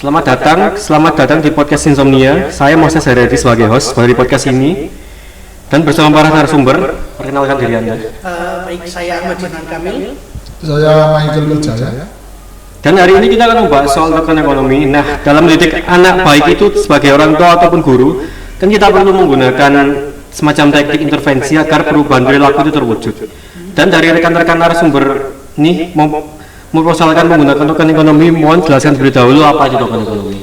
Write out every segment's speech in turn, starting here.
Selamat datang di podcast Insomnia. Saya Moses Haryadi sebagai host dari podcast ini dan bersama para narasumber. Perkenalkan diri Anda. Baik, saya Ahmad Jinan Kamil. Saya Michael Wijaya. Dan hari ini kita akan membahas soal tekanan ekonomi. Nah, dalam mendidik anak baik itu sebagai orang tua ataupun guru, kan kita perlu menggunakan semacam teknik intervensi agar perubahan perilaku itu terwujud. Dan dari rekan-rekan narasumber nih mempersoalkan menggunakan token ekonomi, mohon jelaskan terlebih dahulu apa itu token ekonomi.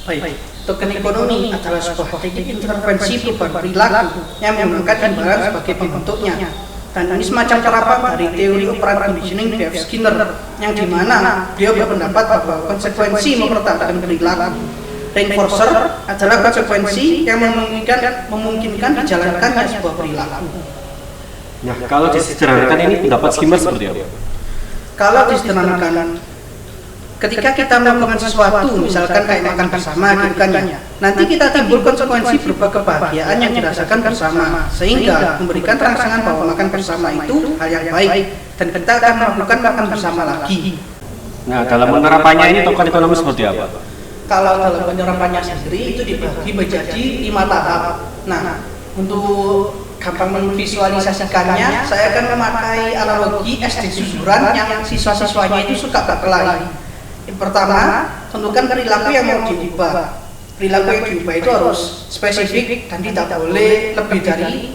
Baik, token ekonomi adalah sebuah teknik intervensi perubahan perilaku yang menggunakan imbalan sebagai pembentuknya. Dan ini semacam terapan dari teori operant conditioning B.F. Skinner, yang dimana beliau berpendapat bahwa konsekuensi mempertahankan perilaku. Reinforcer adalah konsekuensi yang memungkinkan dijalankannya sebuah perilaku. Nah, kalau disederhanakan ini pendapat Skinner seperti apa? Kalau disederhanakan, ketika kita melakukan sesuatu, misalkan kayak makan bersama, gitu kan ya, nanti kita timbul konsekuensi berupa kebahagiaan yang dirasakan bersama, sehingga memberikan rangsangan bahwa makan bersama itu hal yang baik, dan kita akan melakukan makan bersama lagi. Nah, dalam penerapannya ini token ekonomi seperti apa? Kalau dalam penerapannya sendiri itu dibagi menjadi 5 tahap. Nah, untuk gampang memvisualisasikannya, saya akan memakai analogi SD susuran yang siswa-siswanya itu suka berkelahi. Yang pertama, tentukan perilaku yang mau diubah. Perilaku yang diubah itu harus spesifik dan tidak boleh lebih dari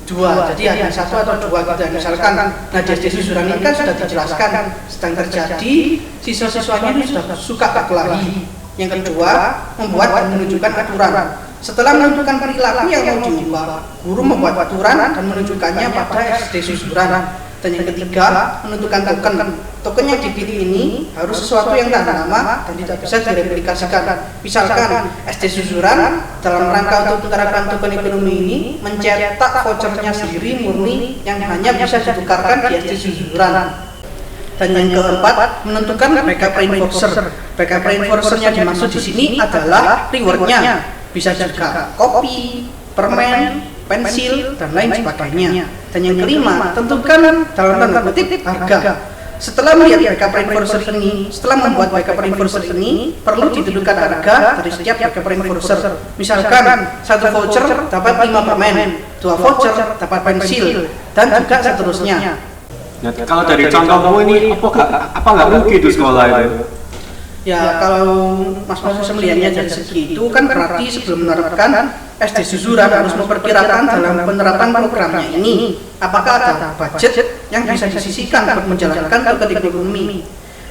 2. Jadi hanya 1 atau 2 gitu. Misalkan, nah di SD susuran ini kan sudah dijelaskan sedang terjadi siswa-siswanya itu sudah suka berkelahi. Yang kedua, membuat dan menunjukkan aturan. Setelah menentukan perilaku yang mau diubah, guru membuat aturan dan menunjukkannya pada SD susuran. Dan yang ketiga, menentukan token. Token yang dipilih ini harus sesuatu yang tahan lama dan tidak bisa direplikasikan. Misalkan SD susuran dalam rangka untuk penerapan token ekonomi ini mencetak vouchernya sendiri murni yang hanya bisa ditukarkan di SD susuran. Dan yang keempat, menentukan backup reinforcer. Backup reinforcernya dimaksud di sini adalah rewardnya. Bisa juga kopi, permen, pensil, dan lain sebagainya. Dan yang kelima, tentukan dalam tanda kutip harga. Setelah melihat backup reinforcer ini, setelah membuat backup reinforcer ini, perlu ditentukan harga dari setiap backup reinforcer. Misalkan, 1 voucher dapat 5 permen, 2 voucher dapat pensil, dan juga seterusnya. Nah, kalau dari contohmu ini apa nggak rugi itu sekolah itu? Ya, kalau Mas melihatnya dari segi itu kan berarti sebelum menerapkan SD susuran harus memperkirakan dalam penerapan programnya ini apakah ada budget yang bisa disisihkan untuk menjalankan token ekonomi.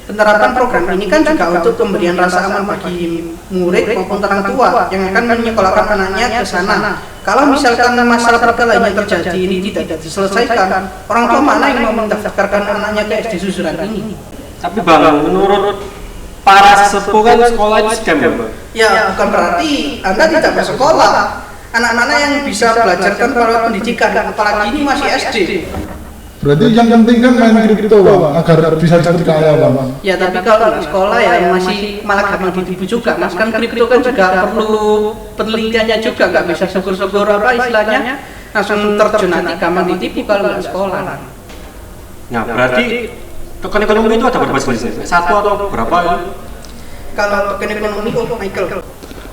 Penerapan program ini kan juga untuk pemberian rasa aman bagi murid maupun orang tua yang akan menyekolahkan anaknya ke sana. Kalau misalkan masalah perkelahian yang terjadi ini tidak diselesaikan, orang tua mana yang mau mendaftarkan anaknya ke SD susuran ini? Tapi Bang, menurut para sesepuh kan sekolah itu scam ya? Ya, bukan berarti Anda tidak bersekolah. Anak-anak yang bisa belajar tanpa pendidikan, apalagi ini masih SD. Berarti yang penting kan main kripto, Bang, agar bisa cepat kaya, Bang. Ya, tapi kalau nggak sekolah ya masih malah gampang ditipu juga. Mas kan kripto kan juga perlu penelitiannya juga, nggak bisa syukur-syukur apa istilahnya langsung terjun nanti gampang ditipu kalau nggak sekolah. Nah, berarti token ekonomi itu ada berapa jenisnya? 1 atau berapa ya? Kalau token ekonomi, Michael,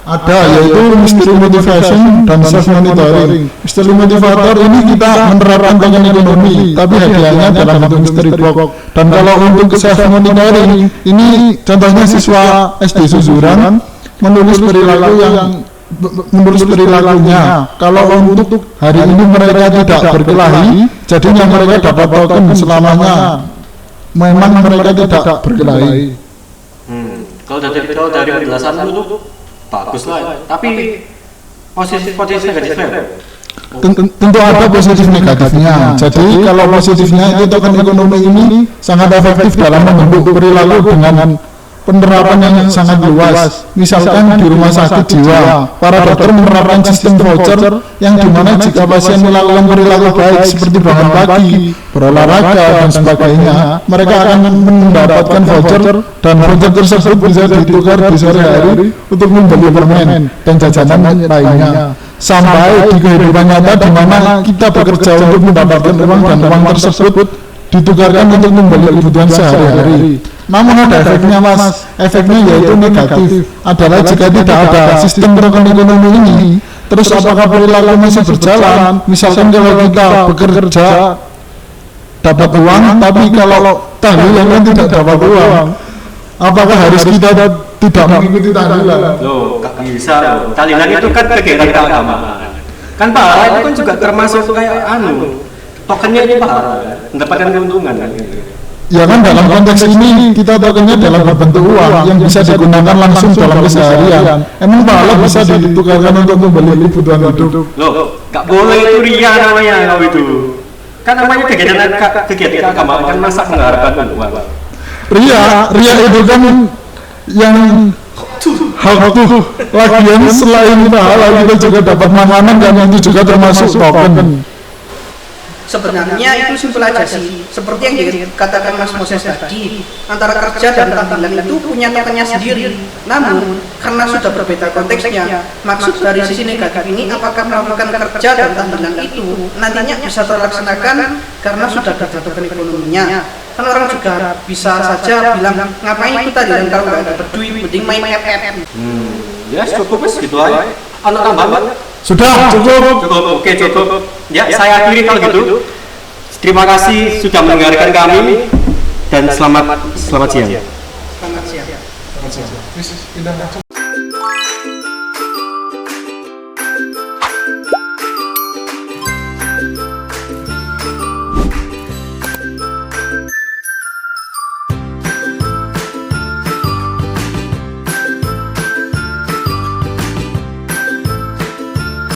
ada, yaitu mystery motivation dan self monitoring. Mystery motivator ini kita menerapkan token ekonomi, tapi hadiahnya dalam bentuk mystery box. Dan kalau untuk self monitoring, ini contohnya siswa SD susuran menulis perilakunya. Kalau untuk hari ini mereka tidak berkelahi, jadinya mereka dapat token selamanya. Memang mereka tidak berkelahi. Kalau dari penjelasanmu itu bagus lah, tapi positif negatifnya. Tentu ada positif negatifnya. Jadi kalau positifnya itu token ekonomi ini sangat efektif dalam membentuk perilaku dengan penerapan yang sangat luas. Misalkan di rumah sakit jiwa, para dokter menerapkan sistem voucher yang dimana jika pasien melakukan perilaku baik seperti bangun pagi, berolahraga dan sebagainya, mereka akan mendapatkan voucher dan voucher tersebut bisa ditukar di sore hari untuk membeli permen dan jajanan lainnya. Sampai di kehidupan nyata di mana kita bekerja untuk mendapatkan uang dan uang tersebut ditukarkan untuk membeli kebutuhan sehari-hari. Namun ada efeknya mas, efeknya yaitu negatif adalah jika tidak ada sistem token ekonomi ini, terus apakah perilaku masih berjalan? Misalkan kalau kita bekerja dapat uang, tapi kalau tahlilan tidak dapat uang, apakah harus kita tidak mengikuti tahlilan? Loh, gak bisa loh. Tahlilan itu kan kegiatan keagamaan. Kan pahala itu kan juga termasuk kayak tokennya ini pahala, mendapatkan keuntungan kan. Ya kan dalam konteks ini kita tokennya dalam bentuk uang yang bisa digunakan langsung dalam keseharian. Emang pahala bisa ditukarkan untuk membeli kebutuhan hidup? Loh, gak boleh itu ria namanya kalau itu. Kan namanya kegiatan keagamaan kan masa mengharapkan uang. Ria itu kan yang hal tuh lagian selain pahala kita juga dapat makanan dan itu juga termasuk token. Sebenarnya itu simpel aja sih, seperti yang dikatakan Mas Moses tadi, antara kerja dan tahlilan itu punya tokennya sendiri. Namun, karena sudah berbeda konteksnya, maksud dari sisi negatif ini apakah melakukan kerja dan tahlilan itu nantinya bisa terlaksanakan karena sudah ada token ekonominya. Kan orang juga bisa saja bilang, ngapain ikut tahlilan kalau nggak dapat duit, mending main FF. Ya cukup wes gitu aja. Anak tambahan. Sudah cukup. Oke cukup. Ya saya akhiri kalau gitu. Terima kasih sudah mendengarkan kami dan selamat siang. Selamat siang.